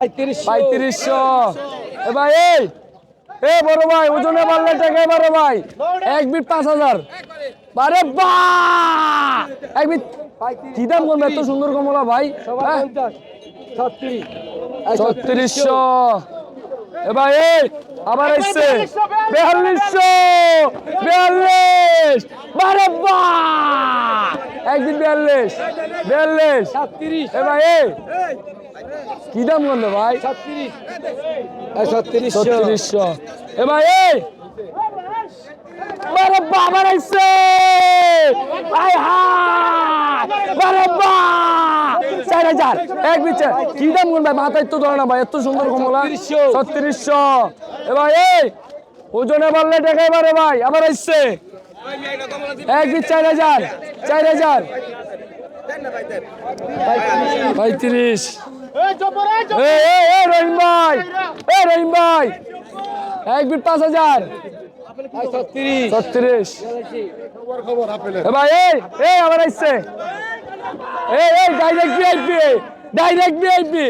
3500 এ ভাই এ বড় ভাই ওজনে বাড়লে টাকা বড় ভাই এক বিট 5000 আরে বাহ এক বিট কি দাম বলবে এত সুন্দর কমলা ভাই 3600 এ ভাই আবার আসছে 4200 আরে বাহ এক বিট 42 এ ভাই কি দাম বললো ভাই 3600 এ ভাই আরে বাবা রাইছে ভাই আরে বাহ 4000 এক বিচে কি দাম বল ভাই মাথায় তো ধরে না ভাই এত সুন্দর কমলা 3600 এ ভাই ওজনে বললে টাকা এবারে ভাই আবার আসছে এক বিচ 4000 35 রহিম ভাই এক বিট 5000 36 ভাই আবার আসছে ডাইরেক্ট ভিআইপি